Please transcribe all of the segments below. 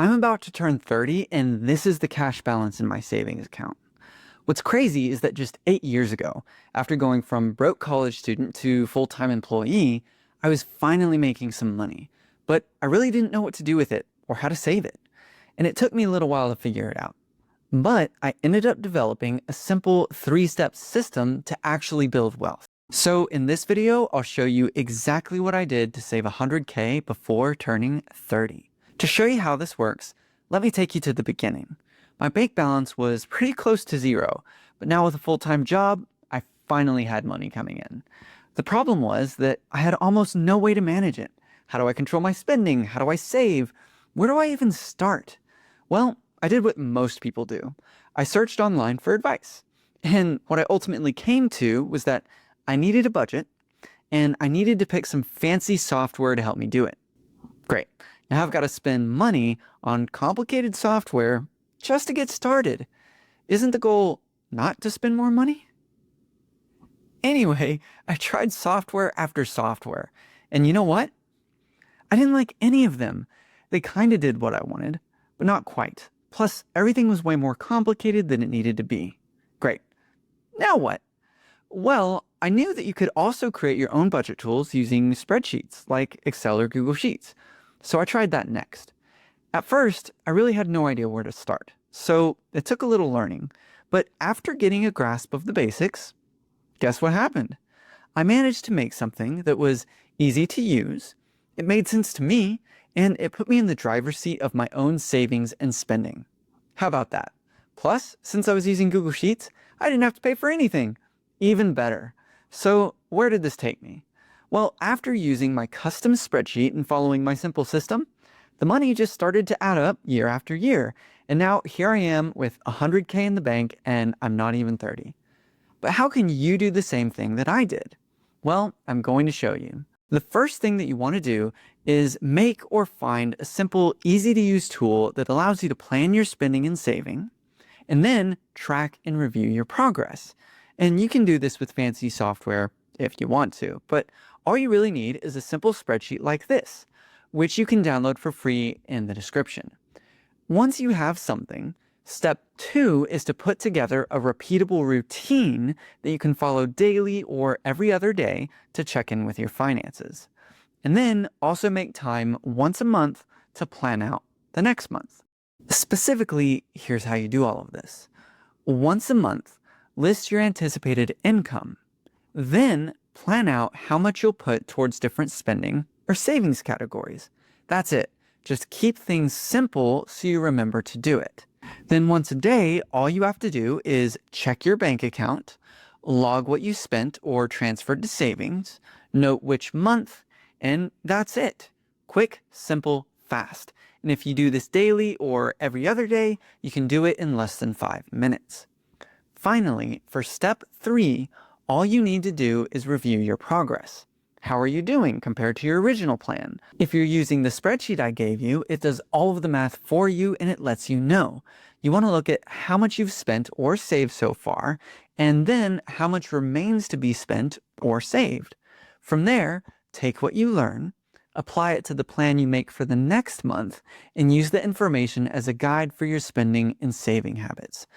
I'm about to turn 30, and this is the cash balance in my savings account. What's crazy is that just 8 years ago, after going from broke college student to full-time employee, I was finally making some money. But I really didn't know what to do with it or how to save it. And it took me a little while to figure it out. But I ended up developing a simple 3-step system to actually build wealth. So in this video, I'll show you exactly what I did to save 100K before turning 30. To show you how this works, let me take you to the beginning. My bank balance was pretty close to zero, but now with a full-time job, I finally had money coming in. The problem was that I had almost no way to manage it. How do I control my spending? How do I save? Where do I even start? Well, I did what most people do. I searched online for advice. And what I ultimately came to was that I needed a budget, and I needed to pick some fancy software to help me do it. Great. Now I've got to spend money on complicated software just to get started. Isn't the goal not to spend more money? Anyway, I tried software after software, and you know what? I didn't like any of them. They kind of did what I wanted, but not quite. Plus, everything was way more complicated than it needed to be. Great. Now what? Well, I knew that you could also create your own budget tools using spreadsheets like Excel or Google Sheets. So I tried that next. At first, I really had no idea where to start. So it took a little learning. But after getting a grasp of the basics, guess what happened? I managed to make something that was easy to use, it made sense to me, and it put me in the driver's seat of my own savings and spending. How about that? Plus, since I was using Google Sheets, I didn't have to pay for anything. Even better. So where did this take me? Well, after using my custom spreadsheet and following my simple system, the money just started to add up year after year. And now here I am with 100K in the bank and I'm not even 30. But how can you do the same thing that I did? Well, I'm going to show you. The first thing that you want to do is make or find a simple, easy to use tool that allows you to plan your spending and saving, and then track and review your progress. And you can do this with fancy software if you want to, but all you really need is a simple spreadsheet like this, which you can download for free in the description. Once you have something, step 2 is to put together a repeatable routine that you can follow daily or every other day to check in with your finances. And then also make time once a month to plan out the next month. Specifically, here's how you do all of this. Once a month, list your anticipated income. Then plan out how much you'll put towards different spending or savings categories. That's it. Just keep things simple so you remember to do it. Then once a day, all you have to do is check your bank account, log what you spent or transferred to savings, note which month, and that's it. Quick, simple, fast. And if you do this daily or every other day, you can do it in less than 5 minutes. Finally, for step 3, all you need to do is review your progress. How are you doing compared to your original plan? If you're using the spreadsheet I gave you, it does all of the math for you and it lets you know. You want to look at how much you've spent or saved so far, and then how much remains to be spent or saved. From there, take what you learn, apply it to the plan you make for the next month, and use the information as a guide for your spending and saving habits.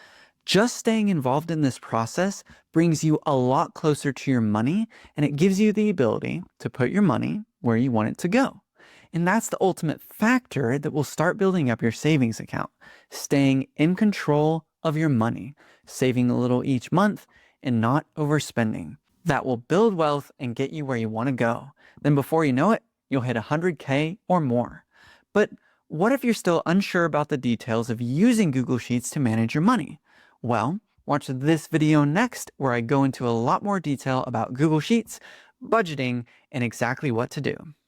Just staying involved in this process brings you a lot closer to your money, and it gives you the ability to put your money where you want it to go. And that's the ultimate factor that will start building up your savings account, staying in control of your money, saving a little each month, and not overspending. That will build wealth and get you where you want to go. Then before you know it, you'll hit 100K or more. But what if you're still unsure about the details of using Google Sheets to manage your money? Well, watch this video next where I go into a lot more detail about Google Sheets, budgeting, and exactly what to do.